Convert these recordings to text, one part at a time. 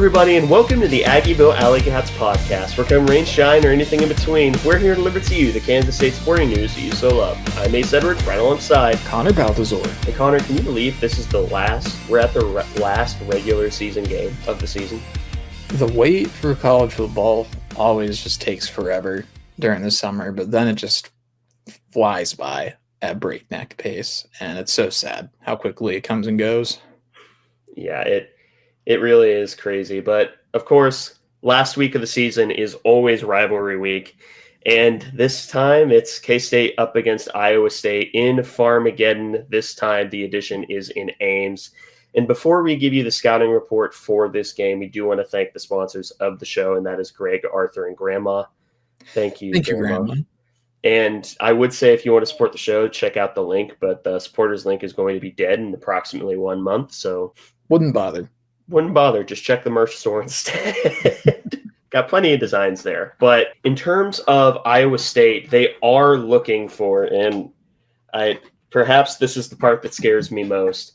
everybody, and welcome to the Aggieville Alleycats podcast. Where come rain, shine, or anything in between, we're here to deliver to you the Kansas State sporting news that you so love. I'm Ace Edwards, right alongside Connor Balthazar. Hey Connor, can you believe this is we're at the last regular season game of the season? The wait for college football always just takes forever during the summer, but then it just flies by at breakneck pace, and it's so sad how quickly it comes and goes. Yeah, it really is crazy. But, of course, last week of the season is always rivalry week. And this time it's K-State up against Iowa State in Farmageddon. This time the edition is in Ames. And before we give you the scouting report for this game, we do want to thank the sponsors of the show, and that is Greg, Arthur, and Grandma. Thank you, Grandma. And I would say if you want to support the show, check out the link, but the supporters link is going to be dead in approximately 1 month. So Wouldn't bother. Just check the merch store instead. Got plenty of designs there. But in terms of Iowa State, they are looking for, and perhaps this is the part that scares me most,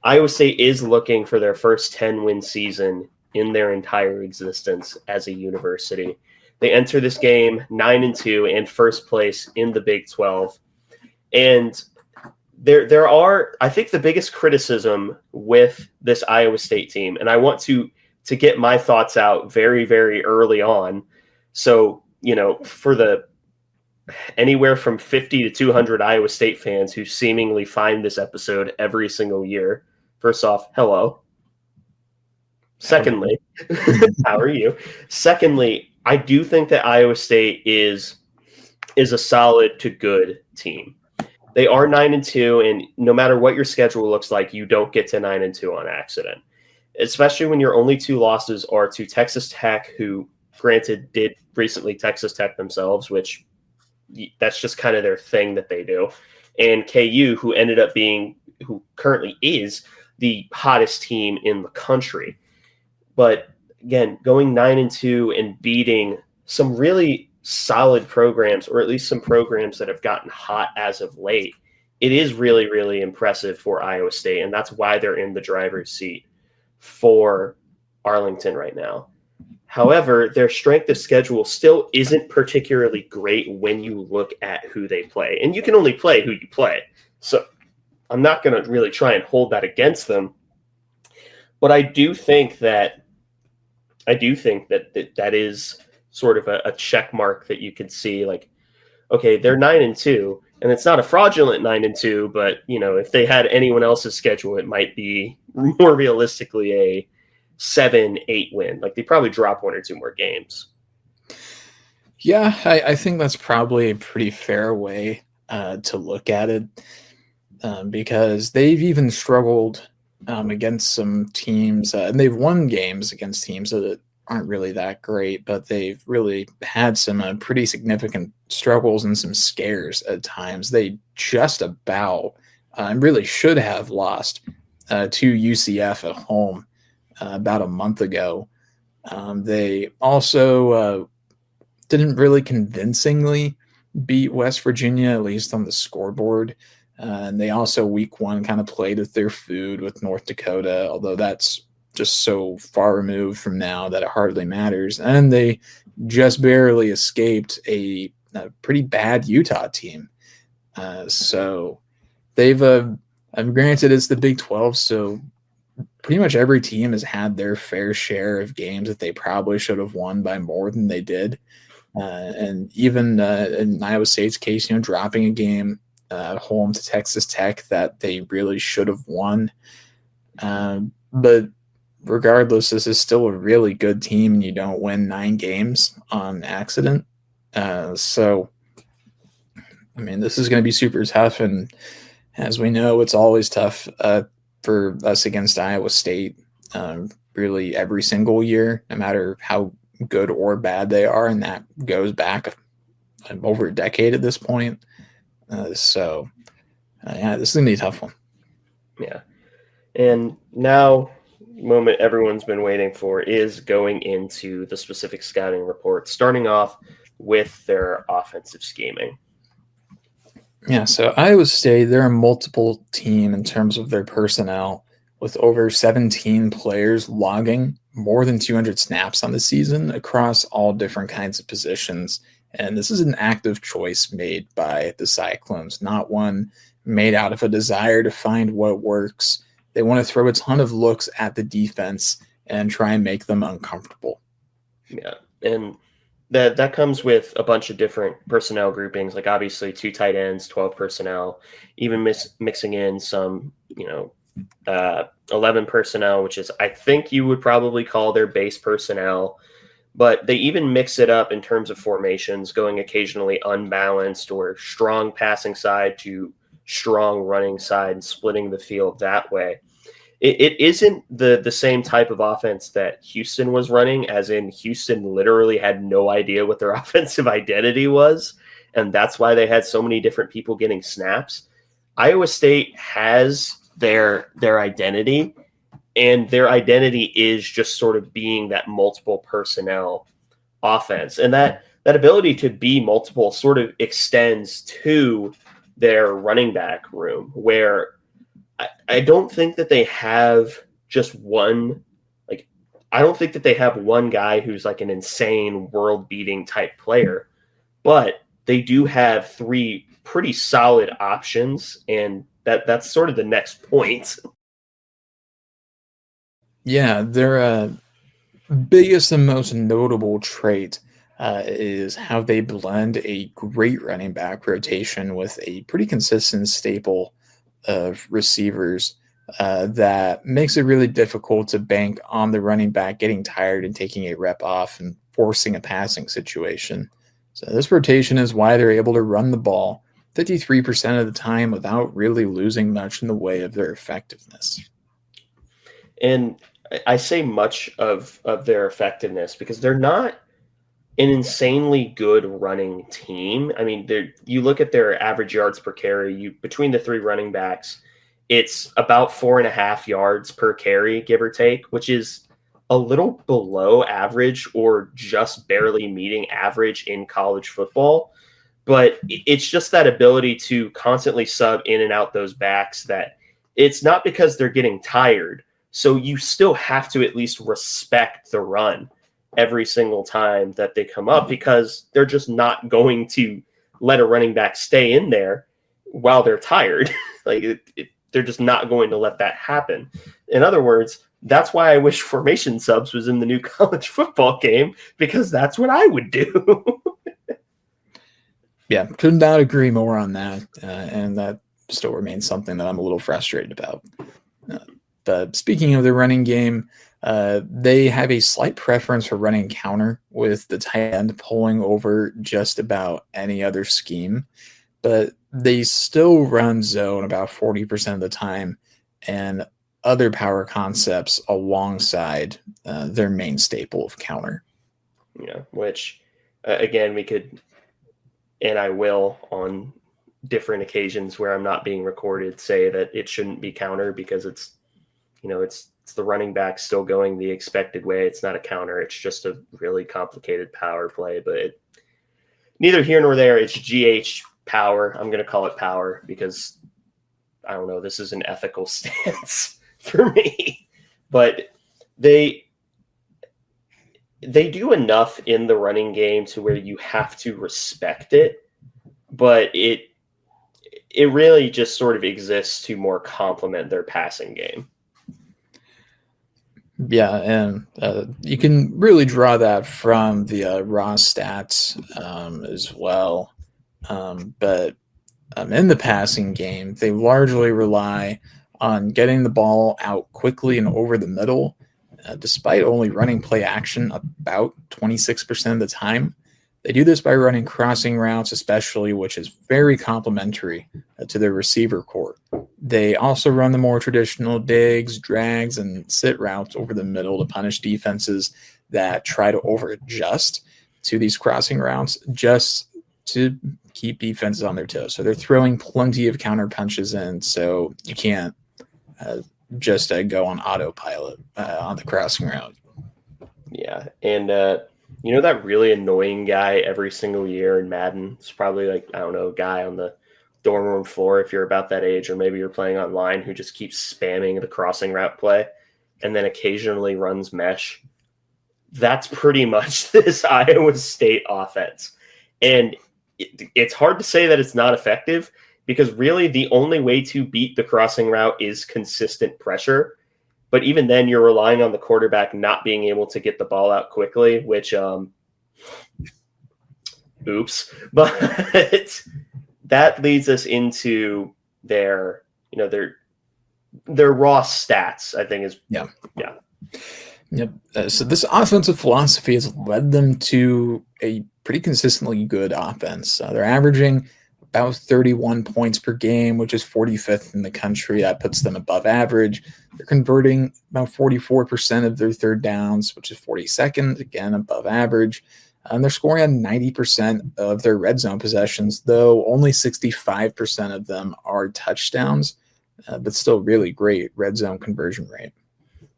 Iowa State is looking for their first 10-win season in their entire existence as a university. They enter this game 9-2 and first place in the Big 12. And there are, I think, the biggest criticism with this Iowa State team, and I want to get my thoughts out very, very early on. So, for the anywhere from 50 to 200 Iowa State fans who seemingly find this episode every single year, first off, hello. Secondly, how are you? Secondly, I do think that Iowa State is a solid to good team. They are 9-2, and no matter what your schedule looks like, you don't get to 9-2 on accident, especially when your only two losses are to Texas Tech, who, granted, did recently Texas Tech themselves, which that's just kind of their thing that they do, and KU, who currently is the hottest team in the country. But again, going 9-2 and beating some really solid programs, or at least some programs that have gotten hot as of late, it is really, really impressive for Iowa State, and that's why they're in the driver's seat for Arlington right now. However, their strength of schedule still isn't particularly great when you look at who they play, and you can only play who you play. So I'm not going to really try and hold that against them, but I do think that that is sort of a check mark that you could see, like, okay, they're 9-2, and it's not a fraudulent 9-2, but if they had anyone else's schedule, it might be more realistically a 7-8 win. Like, they probably drop one or two more games. Yeah, I think that's probably a pretty fair way to look at it, because they've even struggled against some teams, and they've won games against teams that aren't really that great, but they've really had some pretty significant struggles and some scares at times. They just about really should have lost to UCF at home about a month ago. They also didn't really convincingly beat West Virginia, at least on the scoreboard. And they also week one kind of played with their food with North Dakota, although that's just so far removed from now that it hardly matters. And they just barely escaped a pretty bad Utah team. So they've, granted it's the Big 12, so pretty much every team has had their fair share of games that they probably should have won by more than they did. And even in Iowa State's case, dropping a game home to Texas Tech that they really should have won. But regardless, this is still a really good team, and you don't win 9 games on accident. So, this is going to be super tough, and as we know, it's always tough for us against Iowa State, really every single year, no matter how good or bad they are, and that goes back over a decade at this point. So, this is going to be a tough one. Yeah. And now, the moment everyone's been waiting for is going into the specific scouting report, starting off with their offensive scheming. Yeah, so Iowa State, they're a multiple team in terms of their personnel. with over 17 players logging more than 200 snaps on the season across all different kinds of positions. And this is an active choice made by the Cyclones, not one made out of a desire to find what works. They want to throw a ton of looks at the defense and try and make them uncomfortable. Yeah, and that comes with a bunch of different personnel groupings, like obviously 2 tight ends, 12 personnel, even mixing in some, 11 personnel, which is, I think you would probably call their base personnel. But they even mix it up in terms of formations, going occasionally unbalanced or strong passing side to strong running side and splitting the field that way. It isn't the same type of offense that Houston was running, as in Houston literally had no idea what their offensive identity was, and that's why they had so many different people getting snaps. Iowa State has their identity, and their identity is just sort of being that multiple personnel offense. And that ability to be multiple sort of extends to their running back room, where I don't think that they have just one, I don't think that they have one guy who's like an insane world beating type player, but they do have 3 pretty solid options. And that's sort of the next point. Yeah, their biggest and most notable trait is how they blend a great running back rotation with a pretty consistent staple of receivers that makes it really difficult to bank on the running back getting tired and taking a rep off and forcing a passing situation. So this rotation is why they're able to run the ball 53% of the time without really losing much in the way of their effectiveness. And I say much of their effectiveness because they're not an insanely good running team. I mean, you look at their average yards per carry, between the 3 running backs, it's about 4.5 yards per carry, give or take, which is a little below average or just barely meeting average in college football. But it's just that ability to constantly sub in and out those backs that it's not because they're getting tired. So you still have to at least respect the run every single time that they come up, because they're just not going to let a running back stay in there while they're tired. They're just not going to let that happen. In other words, that's why I wish formation subs was in the new college football game, because that's what I would do. Yeah, could not agree more on that. And that still remains something that I'm a little frustrated about. But speaking of the running game, they have a slight preference for running counter, with the tight end pulling over just about any other scheme. But they still run zone about 40% of the time, and other power concepts alongside their main staple of counter. Yeah, which, again, we could, and I will on different occasions where I'm not being recorded, say that it shouldn't be counter, because it's the running back still going the expected way. It's not a counter. It's just a really complicated power play, but neither here nor there. It's GH power. I'm going to call it power because I don't know. This is an ethical stance for me, but they do enough in the running game to where you have to respect it, but it really just sort of exists to more complement their passing game. Yeah, and you can really draw that from the raw stats as well. But in the passing game, they largely rely on getting the ball out quickly and over the middle, despite only running play action about 26% of the time. They do this by running crossing routes, especially, which is very complementary to their receiver core. They also run the more traditional digs, drags, and sit routes over the middle to punish defenses that try to over-adjust to these crossing routes just to keep defenses on their toes. So they're throwing plenty of counter punches in, so you can't just go on autopilot on the crossing route. Yeah, and that really annoying guy every single year in Madden? It's probably a guy on the dorm room floor if you're about that age, or maybe you're playing online, who just keeps spamming the crossing route play and then occasionally runs mesh. That's pretty much this Iowa State offense. And it's hard to say that it's not effective, because really the only way to beat the crossing route is consistent pressure. But even then, you're relying on the quarterback not being able to get the ball out quickly, which, oops. But that leads us into their raw stats, I think is. Yeah. Yep. So this offensive philosophy has led them to a pretty consistently good offense. They're averaging about 31 points per game, which is 45th in the country. That puts them above average. They're converting about 44% of their third downs, which is 42nd, again above average. And they're scoring on 90% of their red zone possessions, though only 65% of them are touchdowns, but still really great red zone conversion rate.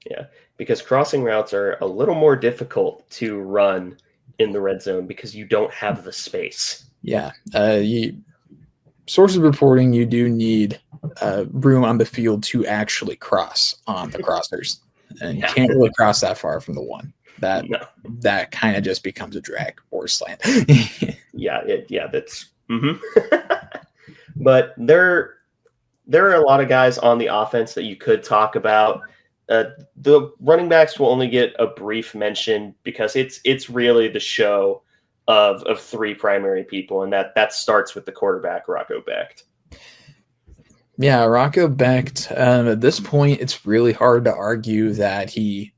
Yeah, because crossing routes are a little more difficult to run in the red zone because you don't have the space. Yeah. Sources reporting you do need room on the field to actually cross on the crossers. And you can't really cross that far from the one. That kind of just becomes a drag or a slant. That's But there are a lot of guys on the offense that you could talk about. The running backs will only get a brief mention because it's really the show of three primary people, and that starts with the quarterback, Rocco Becht. Yeah, Rocco Becht, at this point, it's really hard to argue that he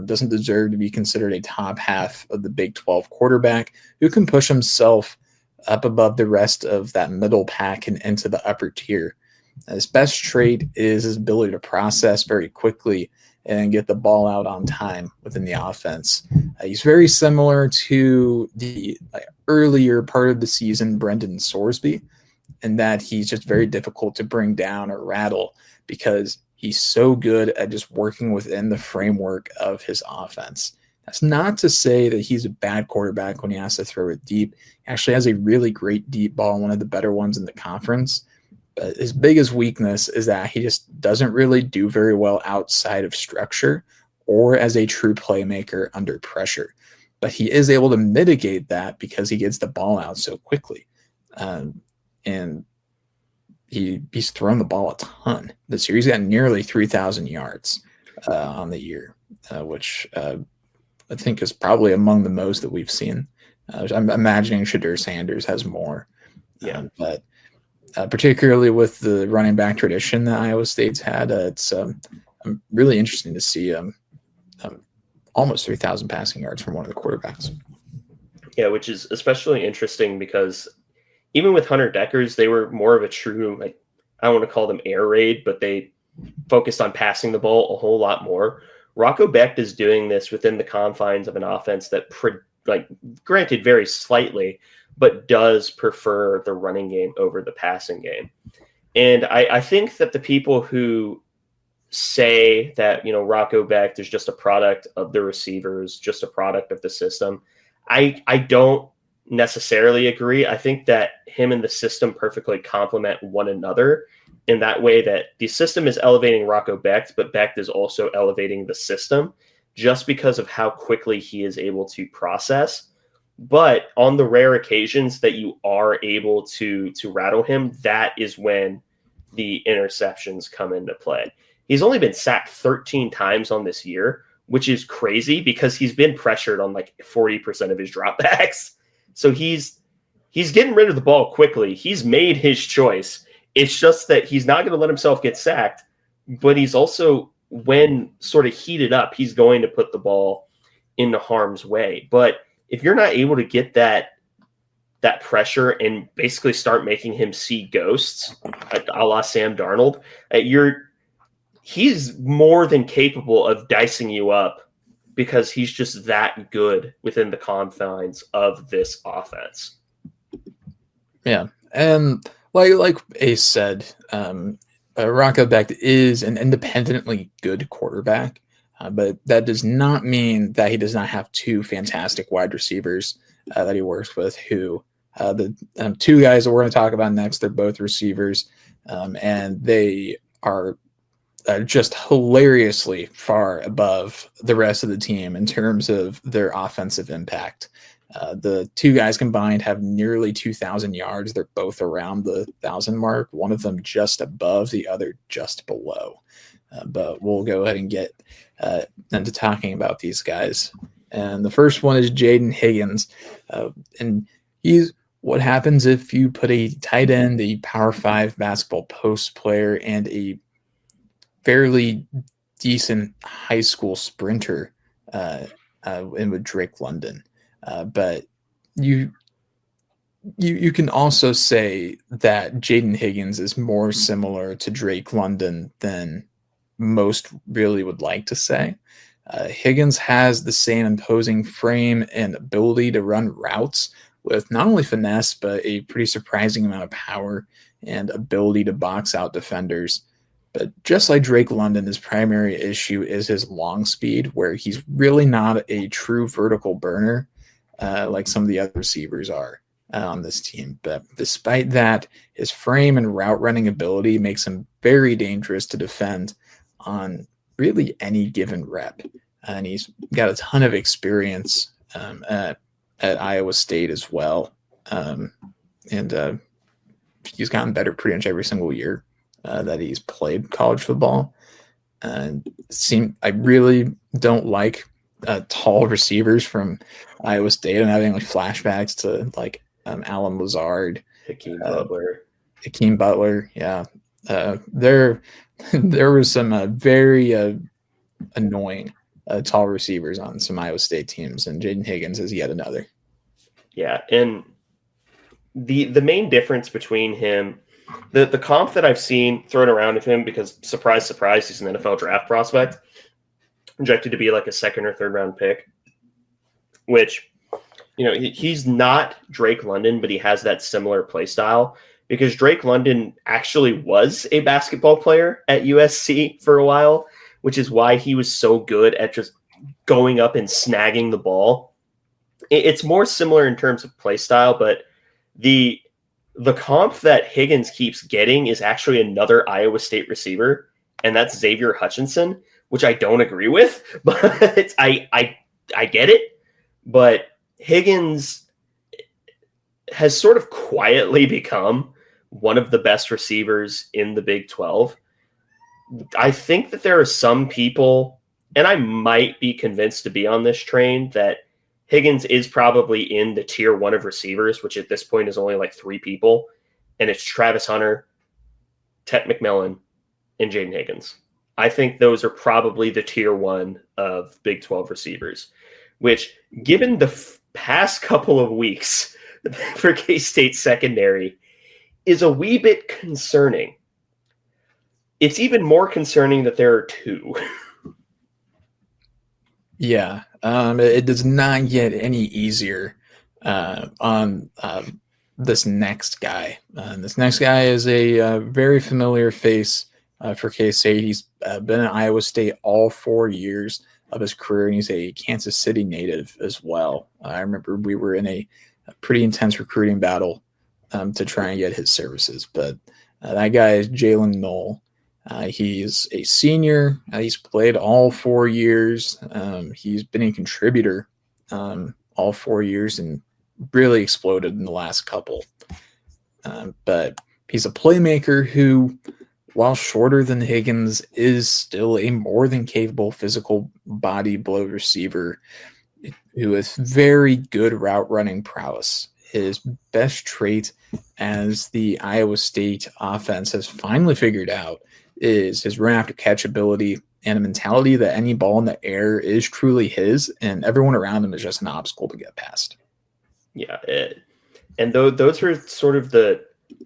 doesn't deserve to be considered a top half of the Big 12 quarterback who can push himself up above the rest of that middle pack and into the upper tier. His best trait is his ability to process very quickly and get the ball out on time within the offense. He's very similar to the earlier part of the season, Brendan Sorsby, in that he's just very difficult to bring down or rattle because he's so good at just working within the framework of his offense. That's not to say that he's a bad quarterback when he has to throw it deep. He actually has a really great deep ball, one of the better ones in the conference. But his biggest weakness is that he just doesn't really do very well outside of structure or as a true playmaker under pressure. But he is able to mitigate that because he gets the ball out so quickly. And he's thrown the ball a ton this year. He's got nearly 3,000 yards on the year, which I think is probably among the most that we've seen. I'm imagining Shadur Sanders has more. But particularly with the running back tradition that Iowa State's had, it's really interesting to see almost 3,000 passing yards from one of the quarterbacks. Yeah, which is especially interesting because even with Hunter Deckers, they were more of a true, I don't want to call them air raid, but they focused on passing the ball a whole lot more. Rocco Becht is doing this within the confines of an offense that, granted very slightly, but does prefer the running game over the passing game. And I think that the people who say that, Rocco Becht is just a product of the receivers, just a product of the system, I don't necessarily agree. I think that him and the system perfectly complement one another in that way, that the system is elevating Rocco Becht, but Becht is also elevating the system just because of how quickly he is able to process. But on the rare occasions that you are able to rattle him, that is when the interceptions come into play. He's only been sacked 13 times on this year, which is crazy because he's been pressured on 40% of his dropbacks. So he's getting rid of the ball quickly. He's made his choice. It's just that he's not going to let himself get sacked, but he's also, when sort of heated up, he's going to put the ball into harm's way. But if you're not able to get that pressure and basically start making him see ghosts, a la Sam Darnold, he's more than capable of dicing you up because he's just that good within the confines of this offense. Yeah, and like Ace said, Rocco Becht is an independently good quarterback, but that does not mean that he does not have two fantastic wide receivers that he works with who The two guys that we're going to talk about next, they're both receivers, and they are just hilariously far above the rest of the team in terms of their offensive impact. The two guys combined have nearly 2,000 yards. They're both around the 1,000 mark, one of them just above, the other just below. But we'll go ahead and get into talking about these guys. And the first one is Jaden Higgins. And he's what happens if you put a tight end, a Power 5 basketball post player, and a fairly decent high school sprinter in with Drake London. But you can also say that Jaden Higgins is more similar to Drake London than most really would like to say. Higgins has the same imposing frame and ability to run routes with not only finesse, but a pretty surprising amount of power and ability to box out defenders. But just like Drake London, his primary issue is his long speed, where he's really not a true vertical burner like some of the other receivers are on this team. But despite that, his frame and route running ability makes him very dangerous to defend on really any given rep. And he's got a ton of experience at Iowa State as well. And he's gotten better pretty much every single year that he's played college football. And I really don't like tall receivers from Iowa State. I'm having like flashbacks to like Alan Lazard, Hakeem Butler. Yeah. There was some very annoying tall receivers on some Iowa State teams, and Jaden Higgins is yet another. Yeah, and the main difference between him, the comp that I've seen thrown around of him, because surprise, surprise, he's an NFL draft prospect, projected to be like a second or third round pick, which, he's not Drake London, but he has that similar play style, because Drake London actually was a basketball player at USC for a while, which is why he was so good at just going up and snagging the ball. It's more similar in terms of play style, but the comp that Higgins keeps getting is actually another Iowa State receiver, and that's Xavier Hutchinson, which I don't agree with, but I get it. But Higgins has sort of quietly become one of the best receivers in the Big 12. I think that there are some people, and I might be convinced to be on this train, that Higgins is probably in the tier 1 of receivers, which at this point is only like 3 people. And it's Travis Hunter, Tet McMillan, and Jaden Higgins. I think those are probably the tier 1 of Big 12 receivers, which, given the past couple of weeks for K-State secondary, is a wee bit concerning. It's even more concerning that there are 2. Yeah, it does not get any easier on this next guy. This next guy is a very familiar face for K-State. He's been at Iowa State all 4 years of his career, and he's a Kansas City native as well. I remember we were in a pretty intense recruiting battle to try and get his services, but that guy is Jalen Knoll. He's a senior. He's played all 4 years. He's been a contributor all 4 years and really exploded in the last couple. But he's a playmaker who, while shorter than Higgins, is still a more than capable physical body blow receiver who has very good route running prowess. His best trait, as the Iowa State offense has finally figured out, is his run after catch ability and a mentality that any ball in the air is truly his, and everyone around him is just an obstacle to get past. Yeah, and those are sort of the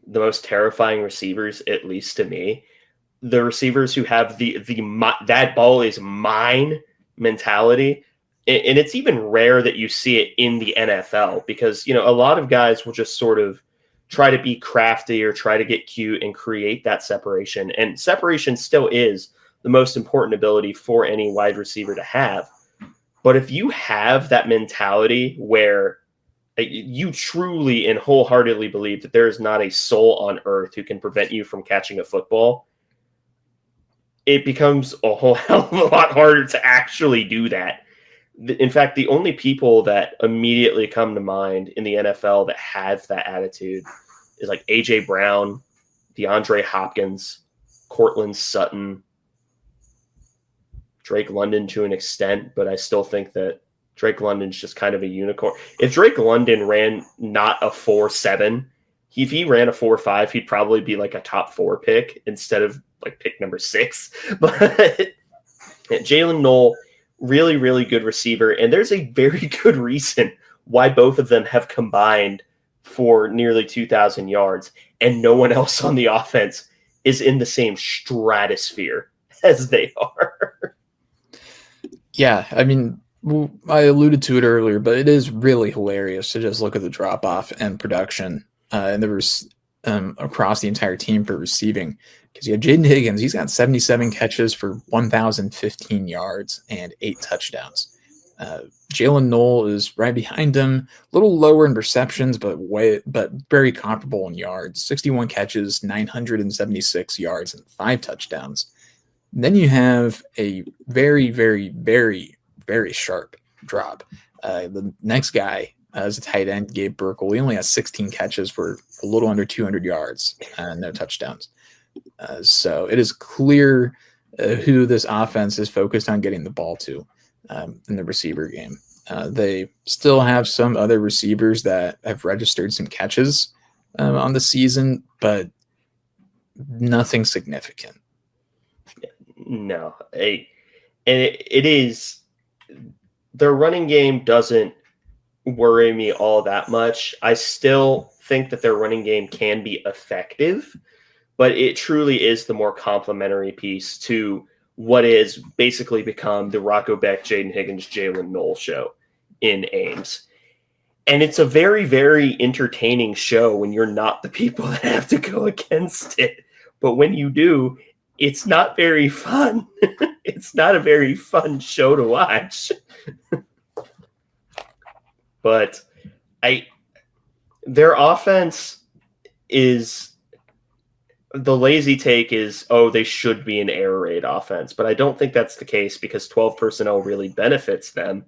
most terrifying receivers, at least to me. The receivers who have the that ball is mine mentality. And it's even rare that you see it in the NFL, because, a lot of guys will just sort of try to be crafty or try to get cute and create that separation. And separation still is the most important ability for any wide receiver to have. But if you have that mentality where You truly and wholeheartedly believe that there is not a soul on earth who can prevent you from catching a football, it becomes a whole hell of a lot harder to actually do that. In fact, the only people that immediately come to mind in the NFL that have that attitude is like A.J. Brown, DeAndre Hopkins, Cortland Sutton, Drake London to an extent, but I still think that Drake London's just kind of a unicorn. If Drake London ran not a 4.7, if he ran a 4.5, he'd probably be like a top 4 pick instead of like pick number 6. But Jalen Knoll, really, really good receiver. And there's a very good reason why both of them have combined for nearly 2,000 yards. And no one else on the offense is in the same stratosphere as they are. Yeah, I mean, I alluded to it earlier, but it is really hilarious to just look at the drop-off and production and across the entire team for receiving. Because you have Jaden Higgins, he's got 77 catches for 1,015 yards and 8 touchdowns. Jalen Knoll is right behind him, a little lower in receptions, but very comparable in yards. 61 catches, 976 yards, and 5 touchdowns. And then you have a very, very, very, very sharp drop. The next guy is a tight end, Gabe Burkle. He only has 16 catches for a little under 200 yards and no touchdowns. So it is clear who this offense is focused on getting the ball to in the receiver game. They still have some other receivers that have registered some catches on the season, but nothing significant. No. It is – their running game doesn't worry me all that much. I still think that their running game can be effective, but it truly is the more complementary piece to what is basically become the Rocco Beck, Jaden Higgins, Jalen Knoll show in Ames. And it's a very, very entertaining show when you're not the people that have to go against it. But when you do, it's not very fun. It's not a very fun show to watch. But their offense is the lazy take is, oh, they should be an air raid offense. But I don't think that's the case because 12 personnel really benefits them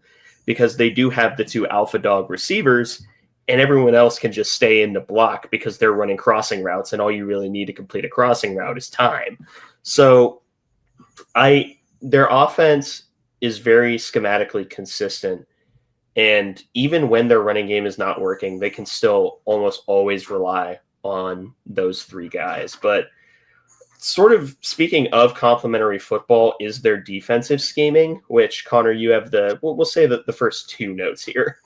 because they do have the 2 alpha dog receivers and everyone else can just stay in the block because they're running crossing routes and all you really need to complete a crossing route is time. So their offense is very schematically consistent. And even when their running game is not working, they can still almost always rely on those 3 guys. But sort of speaking of complementary football is their defensive scheming, which Connor, you have we'll say that the first 2 notes here.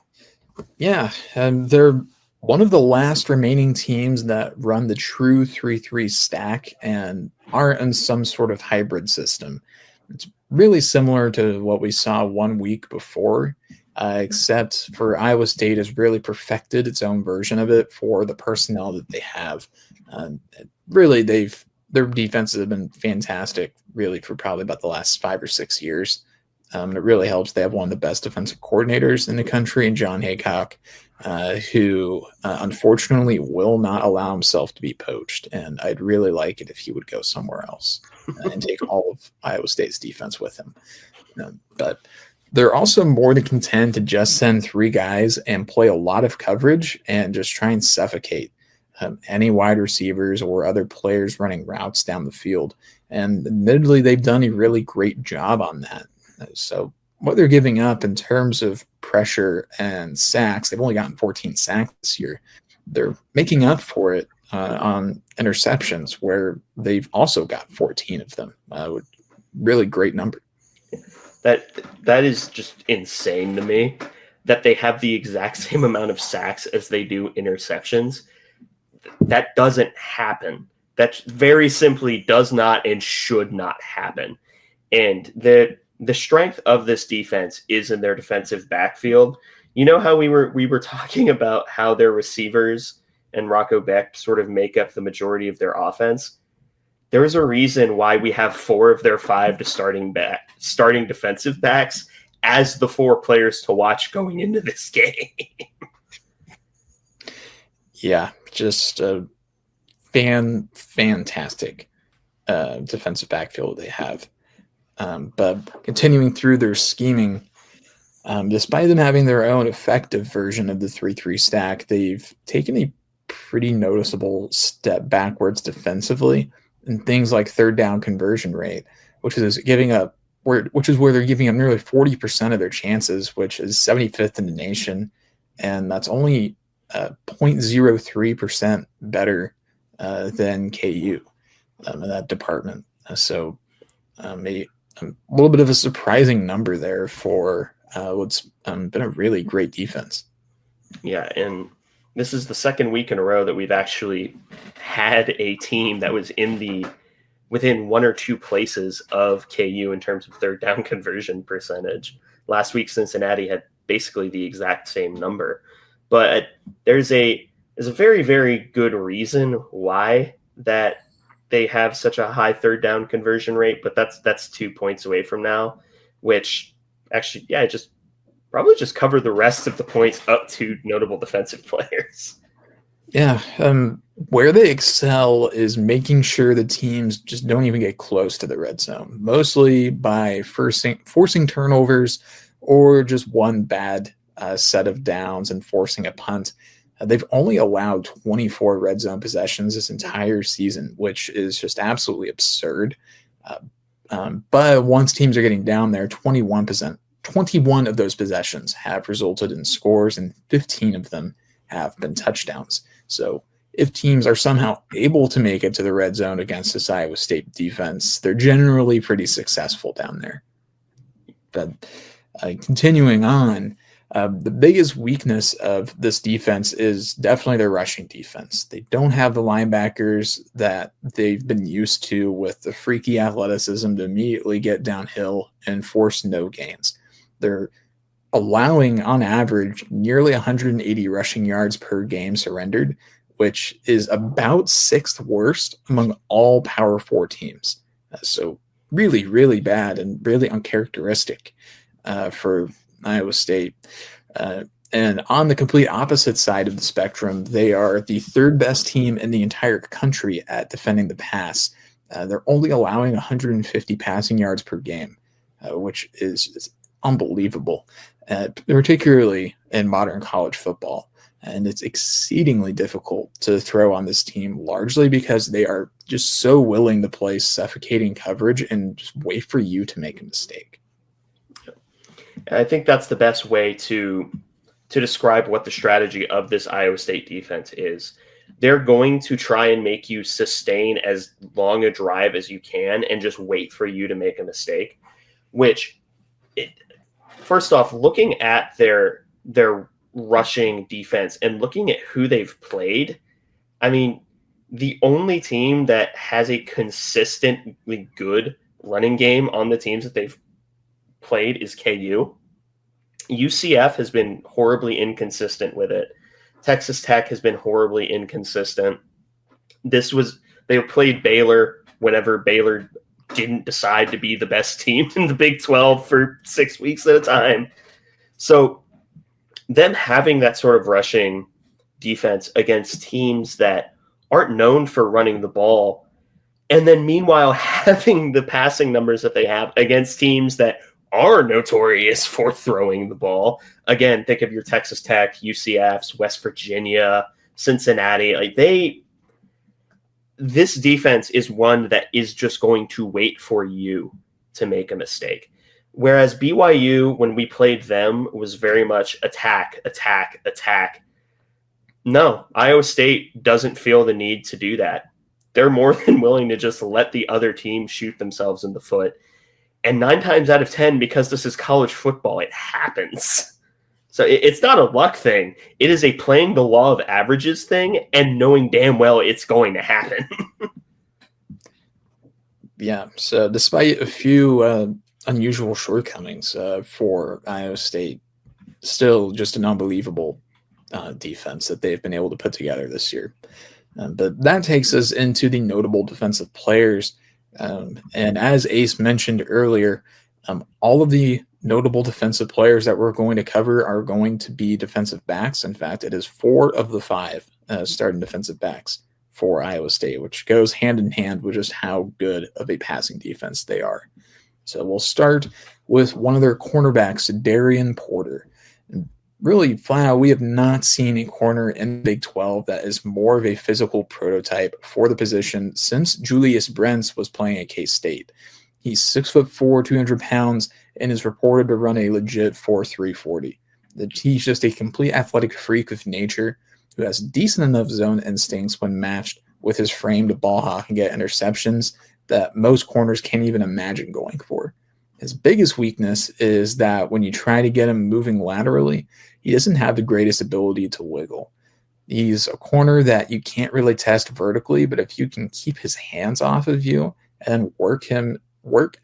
Yeah, they're one of the last remaining teams that run the true 3-3 stack and are in some sort of hybrid system. It's really similar to what we saw 1 week before, except for Iowa State has really perfected its own version of it for the personnel that they have. Really, their defenses have been fantastic, really, for probably about the last 5 or 6 years. And it really helps. They have one of the best defensive coordinators in the country, in John Haycock, who unfortunately will not allow himself to be poached. And I'd really like it if he would go somewhere else and take all of Iowa State's defense with him. But they're also more than content to just send 3 guys and play a lot of coverage and just try and suffocate any wide receivers or other players running routes down the field. And admittedly, they've done a really great job on that. So what they're giving up in terms of pressure and sacks, they've only gotten 14 sacks this year. They're making up for it on interceptions, where they've also got 14 of them. Really great number. That is just insane to me that they have the exact same amount of sacks as they do interceptions. That doesn't happen. That very simply does not and should not happen. And the strength of this defense is in their defensive backfield. You know how we were talking about how their receivers and Rocco Beck sort of make up the majority of their offense? There is a reason why we have 4 of their 5 starting defensive backs as the 4 players to watch going into this game. Yeah, just a fantastic defensive backfield they have. But continuing through their scheming, despite them having their own effective version of the 3-3 stack, they've taken a pretty noticeable step backwards defensively in things like third down conversion rate, which is where they're giving up nearly 40% of their chances, which is 75th in the nation, and that's only 0.03% better than KU in that department. So a little bit of a surprising number there for what's been a really great defense. Yeah, and this is the second week in a row that we've actually had a team that was within one or two places of KU in terms of third down conversion percentage. Last week, Cincinnati had basically the exact same number, but there's a very, very good reason why that they have such a high third down conversion rate, but that's 2 points away from now, which actually, yeah, just cover the rest of the points up to notable defensive players. Yeah, where they excel is making sure the teams just don't even get close to the red zone, mostly by forcing turnovers or just one bad set of downs and forcing a punt. They've only allowed 24 red zone possessions this entire season, which is just absolutely absurd. But once teams are getting down there, 21 of those possessions have resulted in scores, and 15 of them have been touchdowns. So if teams are somehow able to make it to the red zone against this Iowa State defense, they're generally pretty successful down there. But continuing on, the biggest weakness of this defense is definitely their rushing defense. They don't have the linebackers that they've been used to with the freaky athleticism to immediately get downhill and force no gains. They're allowing, on average, nearly 180 rushing yards per game surrendered, which is about sixth worst among all Power 4 teams. So really, really bad and really uncharacteristic for Iowa State. And on the complete opposite side of the spectrum, they are the third best team in the entire country at defending the pass. They're only allowing 150 passing yards per game, which is unbelievable, particularly in modern college football. And it's exceedingly difficult to throw on this team, largely because they are just so willing to play suffocating coverage and just wait for you to make a mistake. I think that's the best way to describe what the strategy of this Iowa State defense is. They're going to try and make you sustain as long a drive as you can and just wait for you to make a mistake, which, first off, looking at their rushing defense and looking at who they've played, I mean, the only team that has a consistently good running game on the teams that they've played is KU. UCF has been horribly inconsistent with it. Texas Tech has been horribly inconsistent. They played Baylor whenever Baylor didn't decide to be the best team in the Big 12 for 6 weeks at a time. So them having that sort of rushing defense against teams that aren't known for running the ball, and then meanwhile having the passing numbers that they have against teams that are notorious for throwing the ball. Again, think of your Texas Tech, UCFs, West Virginia, Cincinnati. This defense is one that is just going to wait for you to make a mistake. Whereas BYU, when we played them, was very much attack, attack, attack. No, Iowa State doesn't feel the need to do that. They're more than willing to just let the other team shoot themselves in the foot. And 9 times out of 10, because this is college football, it happens. So it's not a luck thing. It is a playing the law of averages thing and knowing damn well it's going to happen. Yeah, so despite a few unusual shortcomings for Iowa State, still just an unbelievable defense that they've been able to put together this year. But that takes us into the notable defensive players. And as Ace mentioned earlier, all of the notable defensive players that we're going to cover are going to be defensive backs. In fact, it is 4 of the 5 starting defensive backs for Iowa State, which goes hand in hand with just how good of a passing defense they are. So we'll start with one of their cornerbacks, Darian Porter. And really, flat out, we have not seen a corner in Big 12 that is more of a physical prototype for the position since Julius Brents was playing at K-State. He's 6'4", 200 pounds, and is reported to run a legit 4.3 40. He's just a complete athletic freak of nature who has decent enough zone instincts when matched with his frame to ball hawk and get interceptions that most corners can't even imagine going for. His biggest weakness is that when you try to get him moving laterally, he doesn't have the greatest ability to wiggle. He's a corner that you can't really test vertically, but if you can keep his hands off of you and work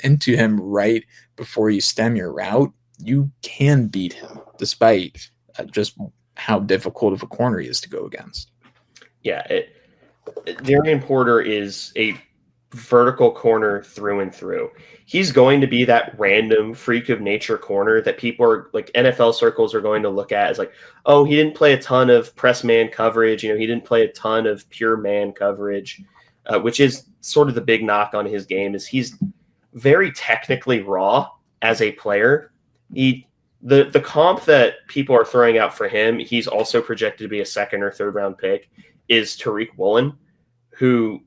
into him right before you stem your route, you can beat him, despite just how difficult of a corner he is to go against. Yeah, Darian Porter is a vertical corner through and through. He's going to be that random freak of nature corner that people are like NFL circles are going to look at as like, oh, he didn't play a ton of press man coverage. He didn't play a ton of pure man coverage, which is sort of the big knock on his game is he's very technically raw as a player. The comp that people are throwing out for him, he's also projected to be a second or third round pick, is Tariq Woolen, who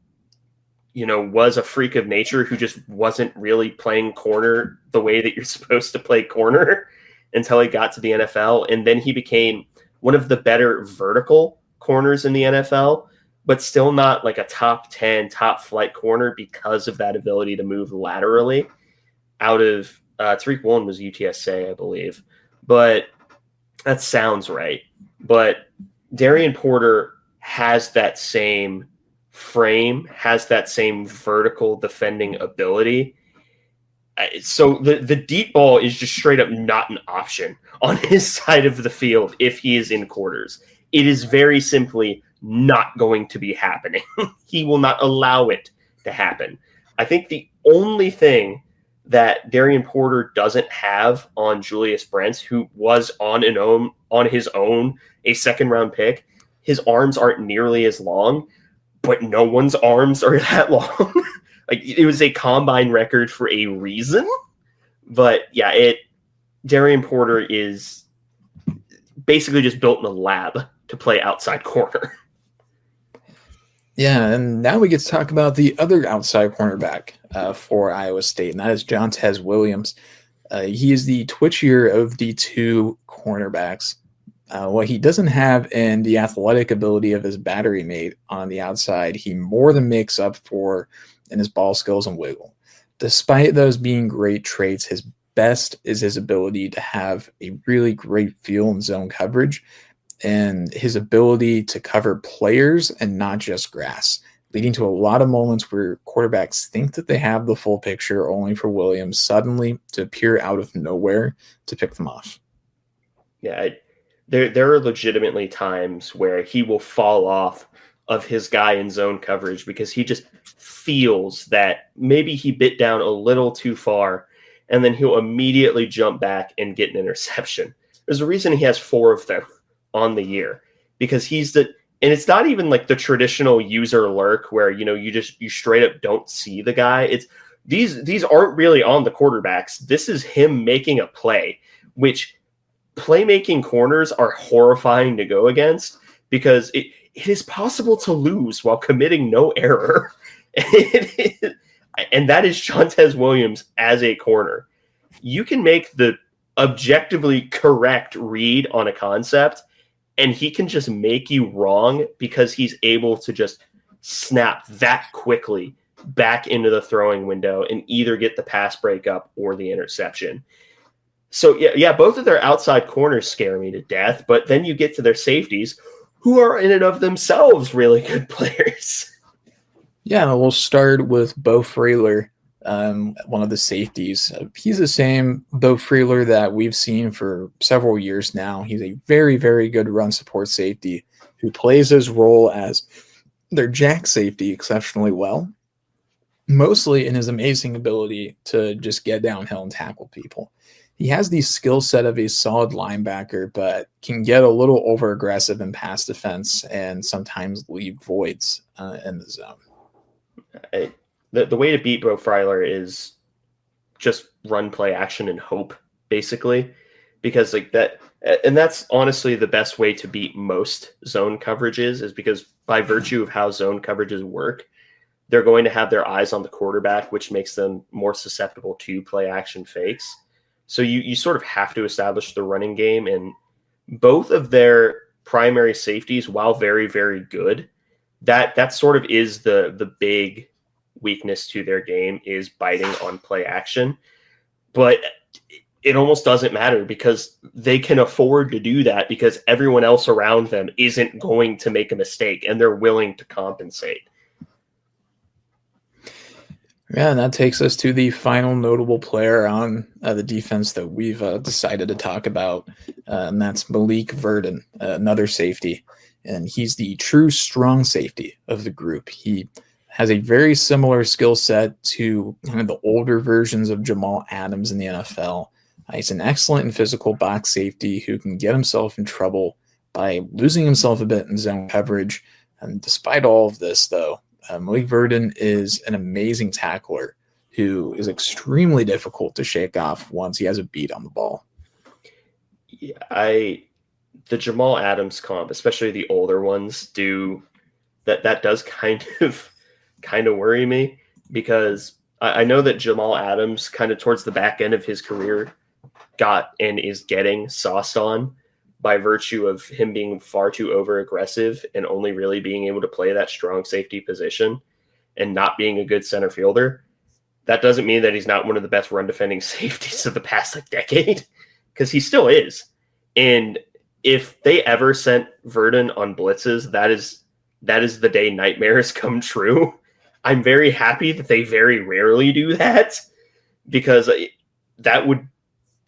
was a freak of nature who just wasn't really playing corner the way that you're supposed to play corner until he got to the NFL. And then he became one of the better vertical corners in the NFL, but still not like a top 10, top flight corner because of that ability to move laterally out of Tariq Woolen was UTSA, I believe, but that sounds right. But Darian Porter has that same frame, has that same vertical defending ability. So the deep ball is just straight up not an option on his side of the field if he is in quarters. It is very simply not going to be happening. He will not allow it to happen. I think the only thing that Darian Porter doesn't have on Julius Brents, who was on his own a second round pick, his arms aren't nearly as long, but no one's arms are that long. Like it was a combine record for a reason. But yeah, Darian Porter is basically just built in a lab to play outside corner. Yeah, and now we get to talk about the other outside cornerback for Iowa State, and that is Jontez Williams. He is the twitchier of the two cornerbacks. What he doesn't have in the athletic ability of his battery mate on the outside, he more than makes up for in his ball skills and wiggle. Despite those being great traits, his best is his ability to have a really great feel in zone coverage and his ability to cover players and not just grass, leading to a lot of moments where quarterbacks think that they have the full picture only for Williams suddenly to appear out of nowhere to pick them off. Yeah, there are legitimately times where he will fall off of his guy in zone coverage because he just feels that maybe he bit down a little too far, and then he'll immediately jump back and get an interception. There's a reason he has 4 of them on the year, because and it's not even like the traditional user lurk where you straight up don't see the guy. It's these aren't really on the quarterbacks. This is him making a play, which playmaking corners are horrifying to go against because it is possible to lose while committing no error. And that is Jontez Williams as a corner. You can make the objectively correct read on a concept, and he can just make you wrong because he's able to just snap that quickly back into the throwing window and either get the pass breakup or the interception. So, yeah, both of their outside corners scare me to death, but then you get to their safeties, who are in and of themselves really good players. Yeah, we'll start with Bo Freyler, one of the safeties. He's the same Bo Freyler that we've seen for several years now. He's a very, very good run support safety who plays his role as their jack safety exceptionally well, mostly in his amazing ability to just get downhill and tackle people. he has the skill set of a solid linebacker, but can get a little over aggressive in pass defense and sometimes leave voids in the zone. The way to beat Bo Freiler is just run, play, action, and hope, basically, because like that, and that's honestly the best way to beat most zone coverages, is because by virtue of how zone coverages work, they're going to have their eyes on the quarterback, which makes them more susceptible to play action fakes. So you sort of have to establish the running game, and both of their primary safeties, while very, very good, that sort of is the big weakness to their game, is biting on play action. But it almost doesn't matter because they can afford to do that because everyone else around them isn't going to make a mistake and they're willing to compensate. Yeah, and that takes us to the final notable player on the defense that we've decided to talk about, and that's Malik Verdon, another safety. And he's the true strong safety of the group. He has a very similar skill set to kind of the older versions of Jamal Adams in the NFL. He's an excellent and physical box safety who can get himself in trouble by losing himself a bit in zone coverage. And despite all of this, though, Malik Verdon is an amazing tackler who is extremely difficult to shake off once he has a beat on the ball. Yeah, the Jamal Adams comp, especially the older ones, that does kind of worry me, because I know that Jamal Adams kind of towards the back end of his career got and is getting sauced on by virtue of him being far too over aggressive and only really being able to play that strong safety position and not being a good center fielder. That doesn't mean that he's not one of the best run defending safeties of the past decade, because he still is. And if they ever sent Verdon on blitzes, that is the day nightmares come true. I'm very happy that they very rarely do that, because that would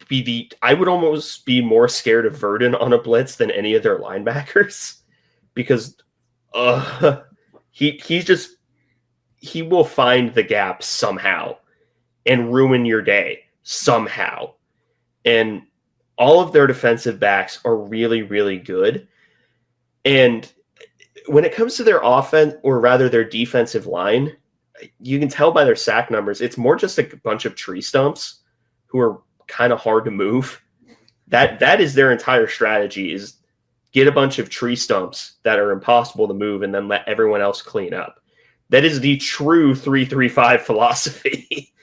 be I would almost be more scared of Verdon on a blitz than any of their linebackers, because he will find the gap somehow and ruin your day somehow. And all of their defensive backs are really, really good. And when it comes to their offense, or rather their defensive line, you can tell by their sack numbers, it's more just a bunch of tree stumps who are kind of hard to move. That is their entire strategy, is get a bunch of tree stumps that are impossible to move and then let everyone else clean up. That is the true 3-3-5 philosophy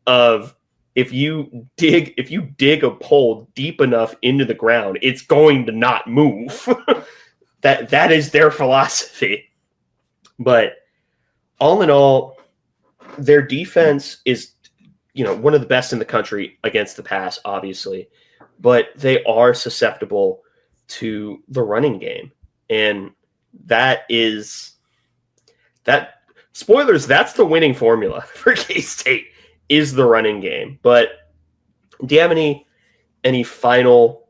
of if you dig a pole deep enough into the ground, it's going to not move. That is their philosophy. But all in all, their defense is, one of the best in the country against the pass, obviously, but they are susceptible to the running game. And spoilers, that's the winning formula for K-State, is the running game. But do you have any final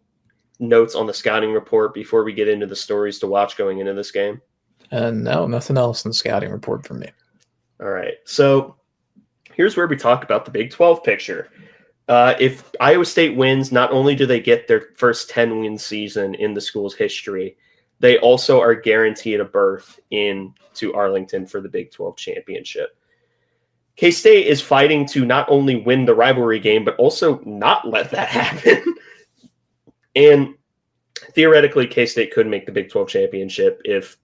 notes on the scouting report before we get into the stories to watch going into this game? No, nothing else in the scouting report from me. All right. So here's where we talk about the Big 12 picture. If Iowa State wins, not only do they get their first 10-win season in the school's history, they also are guaranteed a berth into Arlington for the Big 12 championship. K-State is fighting to not only win the rivalry game, but also not let that happen. And theoretically, K-State could make the Big 12 championship if,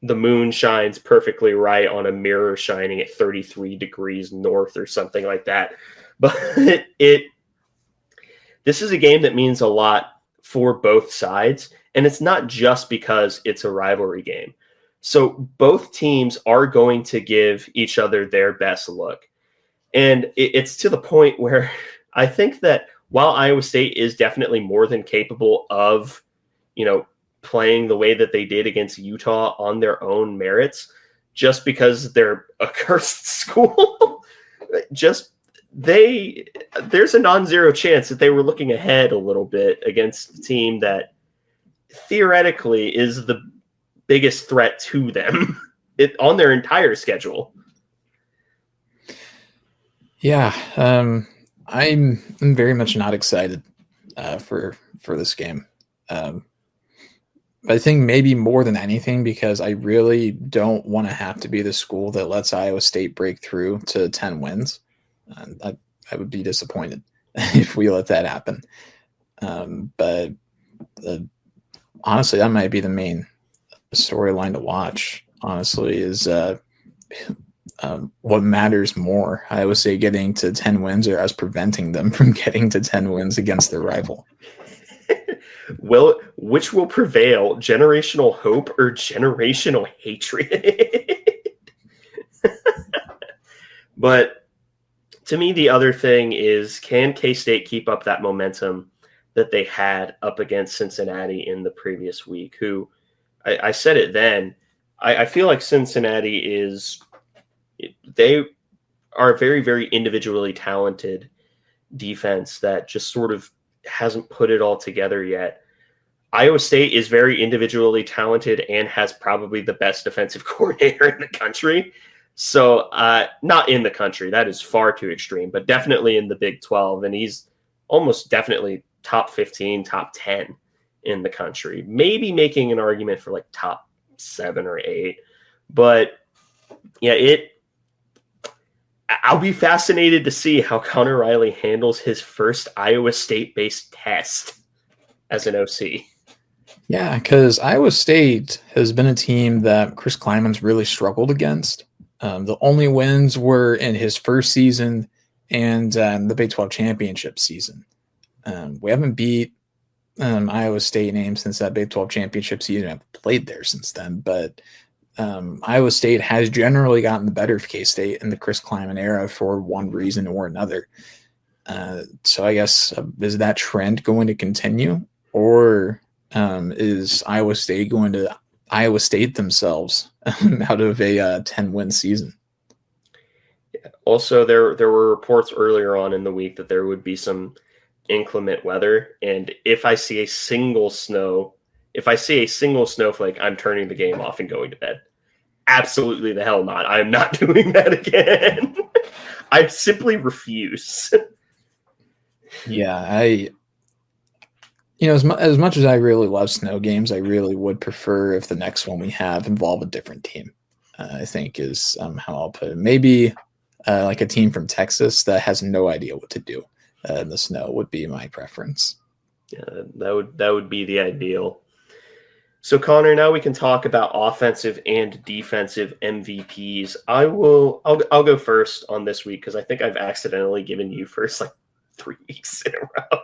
the moon shines perfectly right on a mirror shining at 33 degrees north or something like that. But this is a game that means a lot for both sides, and it's not just because it's a rivalry game. So both teams are going to give each other their best look. And it's to the point where I think that while Iowa State is definitely more than capable of, playing the way that they did against Utah on their own merits, just because they're a cursed school, there's a non-zero chance that they were looking ahead a little bit against the team that theoretically is the biggest threat to them on their entire schedule. Yeah. I'm very much not excited for this game. I think maybe more than anything because I really don't want to have to be the school that lets Iowa State break through to 10 wins. I would be disappointed if we let that happen. But honestly, that might be the main storyline to watch. Honestly, is what matters more? Iowa State getting to 10 wins or us preventing them from getting to 10 wins against their rival? Well, which will prevail, generational hope or generational hatred? But to me, the other thing is, can K-State keep up that momentum that they had up against Cincinnati in the previous week? Who, I said it then, I feel like Cincinnati they are a very, very individually talented defense that just sort of hasn't put it all together yet. Iowa State is very individually talented and has probably the best defensive coordinator in the country. So not in the country. That is far too extreme, but definitely in the Big 12. And he's almost definitely top 15, top 10 in the country. Maybe making an argument for like top 7 or 8. But yeah, I'll be fascinated to see how Connor Riley handles his first Iowa State-based test as an OC. Yeah, because Iowa State has been a team that Chris Kleiman's really struggled against. The only wins were in his first season and the Big 12 championship season. We haven't beat Iowa State in Ames since that Big 12 championship season. I've played there since then, but Iowa State has generally gotten the better of K-State in the Chris Kleiman era for one reason or another. So I guess, is that trend going to continue, or is Iowa State going to Iowa State themselves out of a 10-win season? Also, there were reports earlier on in the week that there would be some inclement weather, and if I see a single snowflake, I'm turning the game off and going to bed. Absolutely the hell not. I'm not doing that again. I simply refuse. Yeah, as much as I really love snow games, I really would prefer if the next one we have involve a different team. I think is how I'll put it. Maybe like a team from Texas that has no idea what to do in the snow would be my preference. Yeah, that would be the ideal. So Connor, now we can talk about offensive and defensive MVPs. I'll go first on this week because I think I've accidentally given you first like 3 weeks in a row.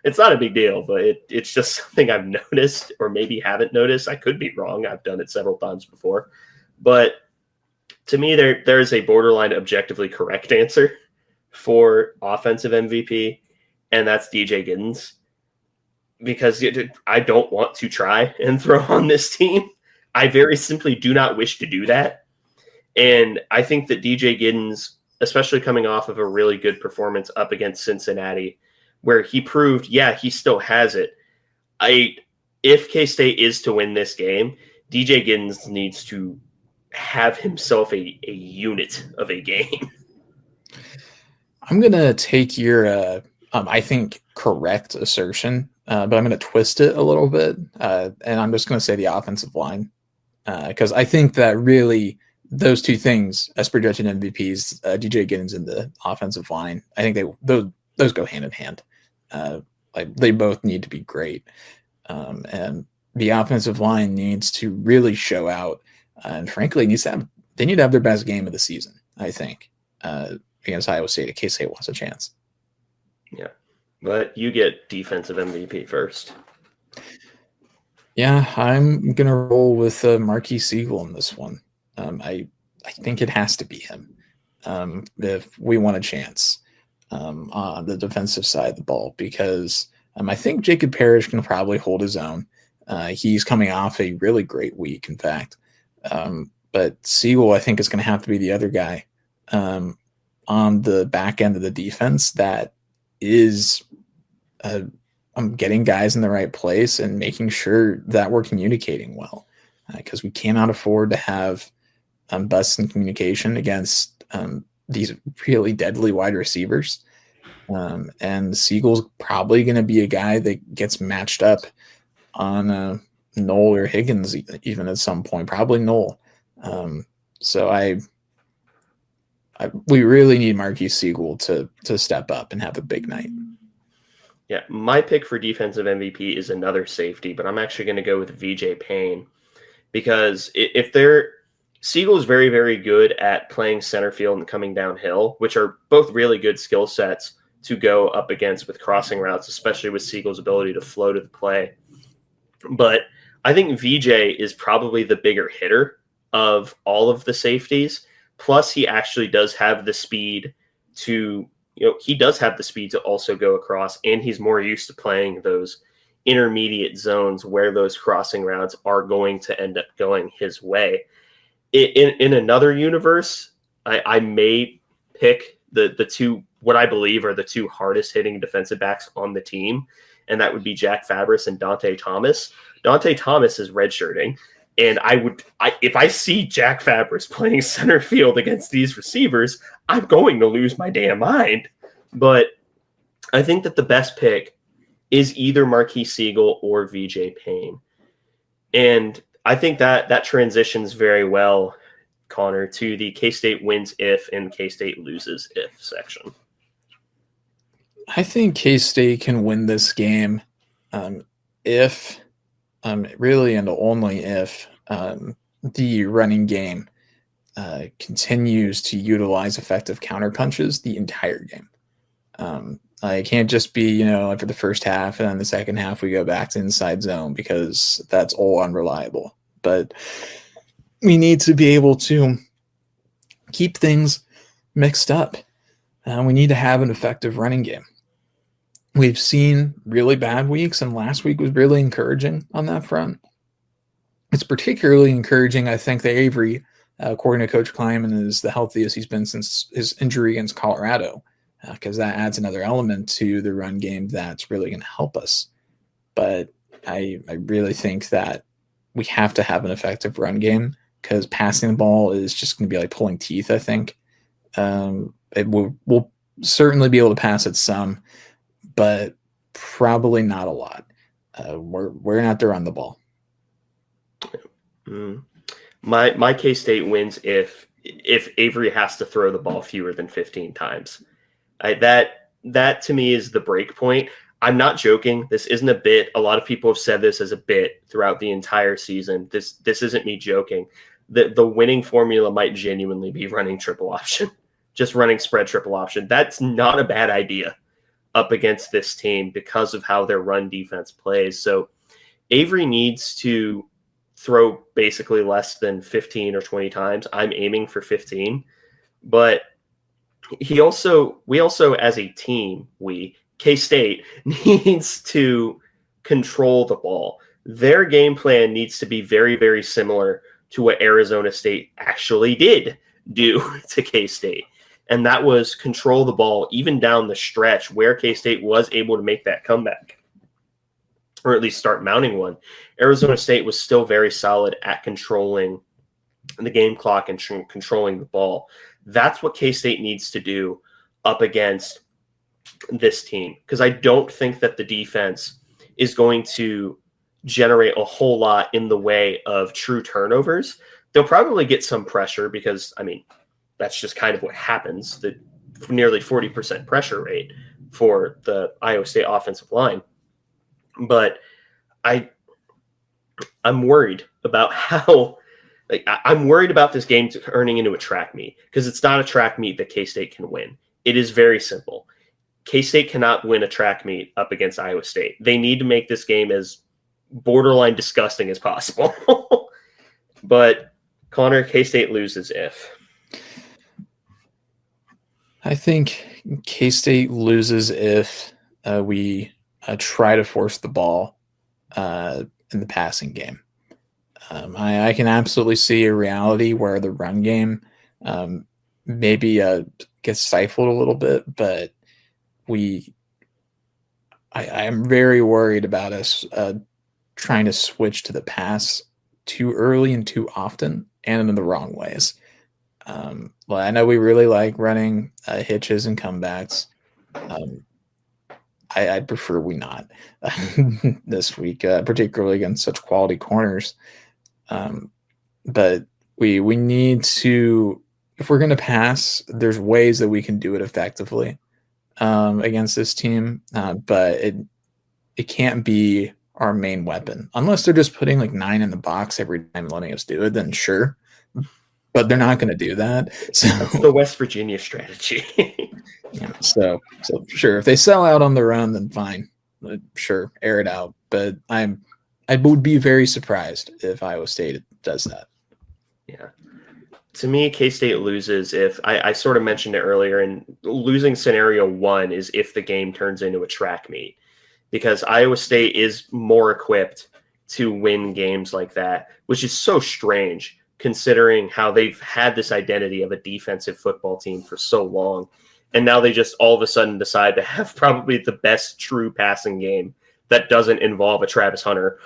It's not a big deal, but it's just something I've noticed or maybe haven't noticed. I could be wrong. I've done it several times before. But to me, there is a borderline objectively correct answer for offensive MVP, and that's DJ Giddens. Because I don't want to try and throw on this team. I very simply do not wish to do that. And I think that DJ Giddens, especially coming off of a really good performance up against Cincinnati, where he proved, he still has it. If K-State is to win this game, DJ Giddens needs to have himself a unit of a game. I'm going to take your, I think, correct assertion, but I'm going to twist it a little bit, and I'm just going to say the offensive line, because I think that really those two things, as projected MVPs, DJ Giddens and the offensive line, I think those go hand in hand. Like they both need to be great, and the offensive line needs to really show out, and frankly, they need to have their best game of the season. I think against Iowa State, if K-State wants a chance. Yeah. But you get defensive MVP first. Yeah, I'm going to roll with Marquis Siegel in this one. I think it has to be him if we want a chance on the defensive side of the ball, because I think Jacob Parrish can probably hold his own. He's coming off a really great week, in fact. But Siegel, I think, is going to have to be the other guy on the back end of the defense that is getting guys in the right place and making sure that we're communicating well, because we cannot afford to have busts in communication against these really deadly wide receivers. And Siegel's probably going to be a guy that gets matched up on Noel or Higgins even at some point, probably Noel. So we really need Marquis Siegel to step up and have a big night. Yeah, my pick for defensive MVP is another safety, but I'm actually going to go with VJ Payne because if they're Siegel is very, very good at playing center field and coming downhill, which are both really good skill sets to go up against with crossing routes, especially with Siegel's ability to flow to the play. But I think VJ is probably the bigger hitter of all of the safeties. Plus, he actually does have the speed to, he does have the speed to also go across, and he's more used to playing those intermediate zones where those crossing routes are going to end up going his way. In another universe, I may pick the two, what I believe are the two hardest hitting defensive backs on the team, and that would be Jack Fabris and Dante Thomas. Dante Thomas is redshirting, and if I see Jack Fabris playing center field against these receivers, I'm going to lose my damn mind. But I think that the best pick is either Marquis Siegel or VJ Payne. And I think that transitions very well, Connor, to the K-State wins if and K-State loses if section. I think K-State can win this game if, really and only if, the running game continues to utilize effective counterpunches the entire game. It can't just be, for the first half and then the second half we go back to inside zone because that's all unreliable. But we need to be able to keep things mixed up. We need to have an effective running game. We've seen really bad weeks, and last week was really encouraging on that front. It's particularly encouraging, I think, that Avery, according to Coach Kleiman, is the healthiest he's been since his injury against Colorado, because that adds another element to the run game that's really going to help us. But I really think that we have to have an effective run game because passing the ball is just going to be like pulling teeth, I think. We'll certainly be able to pass it some, but probably not a lot. We're going to have to run the ball. My K-State wins if Avery has to throw the ball fewer than 15 times. That to me is the break point. I'm not joking. This isn't a bit. A lot of people have said this as a bit throughout the entire season. This isn't me joking. The winning formula might genuinely be running triple option, just running spread triple option. That's not a bad idea up against this team because of how their run defense plays. So Avery needs to throw basically less than 15 or 20 times. I'm aiming for 15, but we also as a team, K-State needs to control the ball. Their game plan needs to be very, very similar to what Arizona State actually did do to K-State. And that was control the ball even down the stretch where K-State was able to make that comeback, or at least start mounting one. Arizona State was still very solid at controlling the game clock and controlling the ball. That's what K-State needs to do up against this team, because I don't think that the defense is going to generate a whole lot in the way of true turnovers. They'll probably get some pressure because, that's just kind of what happens, the nearly 40% pressure rate for the Iowa State offensive line. But I'm worried about how I'm worried about this game turning into a track meet, because it's not a track meet that K-State can win. It is very simple. K-State cannot win a track meet up against Iowa State. They need to make this game as borderline disgusting as possible. But Connor, K-State loses if. I think K-State loses if we try to force the ball in the passing game. I can absolutely see a reality where the run game maybe gets stifled a little bit, but I am very worried about us trying to switch to the pass too early and too often and in the wrong ways. Well, I know we really like running hitches and comebacks, I'd prefer we not this week, particularly against such quality corners. But we need to, if we're going to pass, there's ways that we can do it effectively against this team, but it can't be our main weapon unless they're just putting like 9 in the box every time and letting us do it. Then sure, but they're not going to do that. So that's the West Virginia strategy. yeah, so sure, if they sell out on the run, then fine, sure, air it out. But I would be very surprised if Iowa State does that. Yeah. To me, K-State loses if I sort of mentioned it earlier, and losing scenario 1 is if the game turns into a track meet, because Iowa State is more equipped to win games like that, which is so strange considering how they've had this identity of a defensive football team for so long. And now they just all of a sudden decide to have probably the best true passing game that doesn't involve a Travis Hunter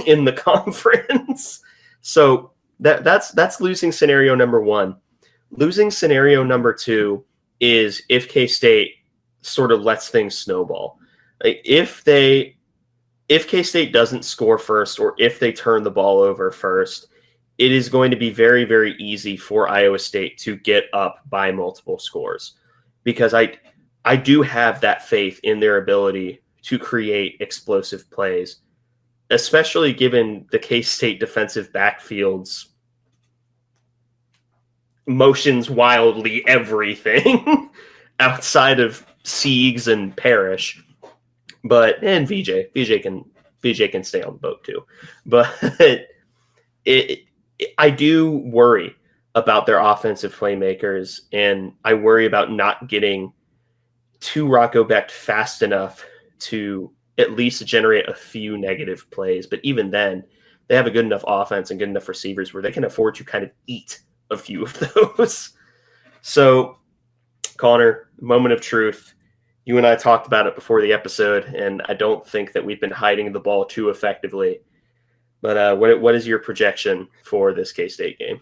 in the conference. So that's losing scenario number 1. Losing scenario number 2 is if K-State sort of lets things snowball. If K-State doesn't score first, or if they turn the ball over first, it is going to be very, very easy for Iowa State to get up by multiple scores, because I do have that faith in their ability to create explosive plays, especially given the K-State defensive backfield's motions wildly everything outside of Siegs and Parrish. And VJ can stay on the boat too. But I do worry about their offensive playmakers, and I worry about not getting to Rocco Becht fast enough to at least generate a few negative plays. But even then, they have a good enough offense and good enough receivers where they can afford to kind of eat a few of those. So, Connor, moment of truth. You and I talked about it before the episode, and I don't think that we've been hiding the ball too effectively. But what is your projection for this K-State game?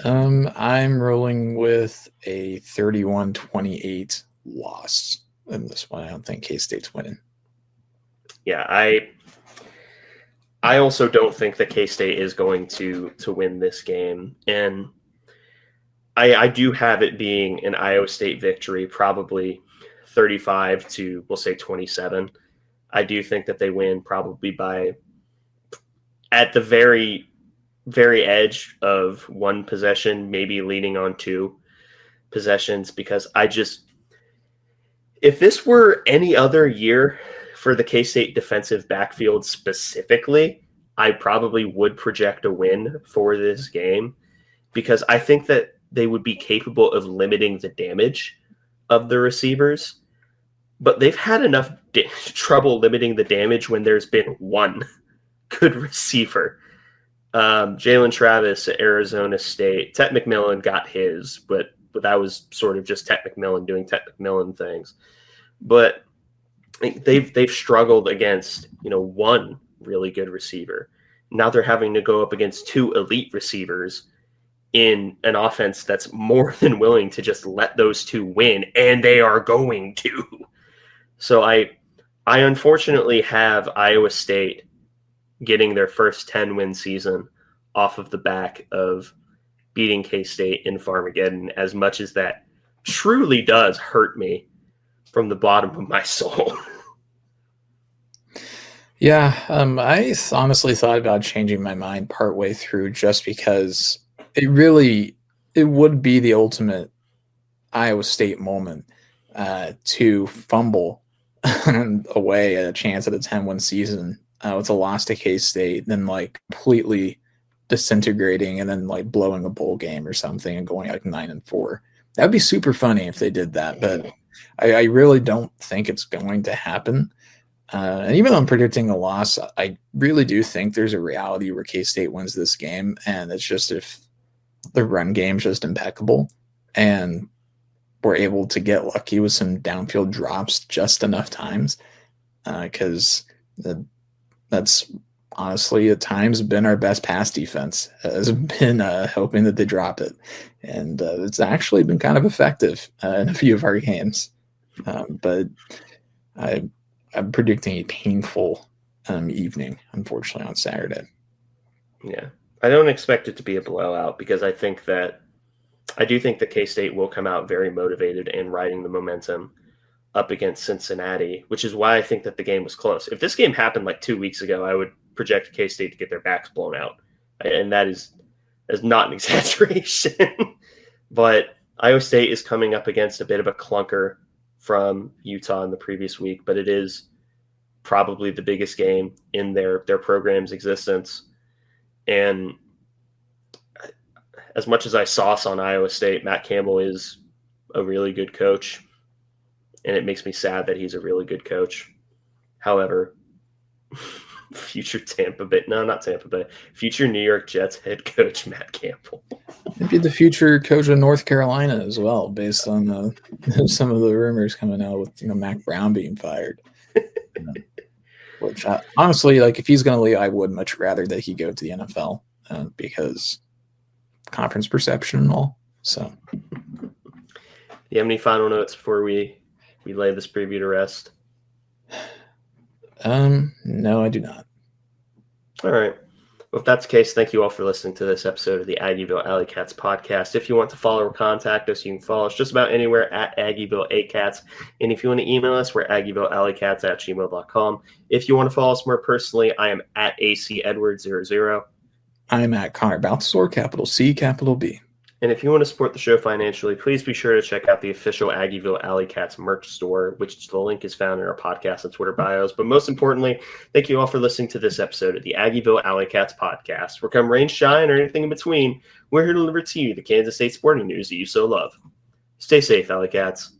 I'm rolling with a 31-28 loss in this one. I don't think K-State's winning. Yeah, I also don't think that K-State is going to win this game. And I do have it being an Iowa State victory, probably 35 to, we'll say, 27. I do think that they win probably by, at the very, very edge of 1 possession, maybe leaning on 2 possessions, because if this were any other year for the K-State defensive backfield specifically, I probably would project a win for this game, because I think that they would be capable of limiting the damage of the receivers. But they've had enough trouble limiting the damage when there's been 1 good receiver. Jalen Travis at Arizona State. Tet McMillan got his, but that was sort of just Tet McMillan doing Tet McMillan things. But they've struggled against 1 really good receiver. Now they're having to go up against 2 elite receivers in an offense that's more than willing to just let those 2 win, and they are going to. So I unfortunately have Iowa State getting their first 10-win season off of the back of beating K-State in Farmageddon, as much as that truly does hurt me from the bottom of my soul. Yeah, I honestly thought about changing my mind partway through, just because it would be the ultimate Iowa State moment to fumble away at a chance at a 10-win season with a loss to K-State, then like completely disintegrating and then like blowing a bowl game or something and going like 9-4. That'd be super funny if they did that, but I really don't think it's going to happen. And even though I'm predicting a loss, I really do think there's a reality where K-State wins this game, and it's just if the run game's just impeccable and we're able to get lucky with some downfield drops just enough times, because that's honestly at times been our best pass defense, has been hoping that they drop it. And it's actually been kind of effective in a few of our games. But I'm predicting a painful evening, unfortunately, on Saturday. Yeah. I don't expect it to be a blowout because I do think that K-State will come out very motivated and riding the momentum up against Cincinnati, which is why I think that the game was close. If this game happened like 2 weeks ago, I would project K-State to get their backs blown out. And that is not an exaggeration. But Iowa State is coming up against a bit of a clunker from Utah in the previous week, but it is probably the biggest game in their program's existence. And as much as I sauce on Iowa State, Matt Campbell is a really good coach, and it makes me sad that he's a really good coach. However, future future New York Jets head coach Matt Campbell. Maybe the future coach of North Carolina as well, based on some of the rumors coming out with Mac Brown being fired. Which honestly, like if he's going to leave, I would much rather that he go to the NFL because conference perception and all. So, do you have any final notes before we lay this preview to rest? No, I do not. All right. Well, if that's the case, thank you all for listening to this episode of the Aggieville Alleycats podcast. If you want to follow or contact us, you can follow us just about anywhere at Aggieville Alleycats. And if you want to email us, we're AggievilleAlleycats@gmail.com. If you want to follow us more personally, I am at ACEdwards00. I'm at Connor Balthasar, capital C, capital B. And if you want to support the show financially, please be sure to check out the official Aggieville Alleycats merch store, which the link is found in our podcast and Twitter bios. But most importantly, thank you all for listening to this episode of the Aggieville Alleycats podcast. Where come rain, shine, or anything in between, we're here to deliver to you the Kansas State sporting news that you so love. Stay safe, Alleycats.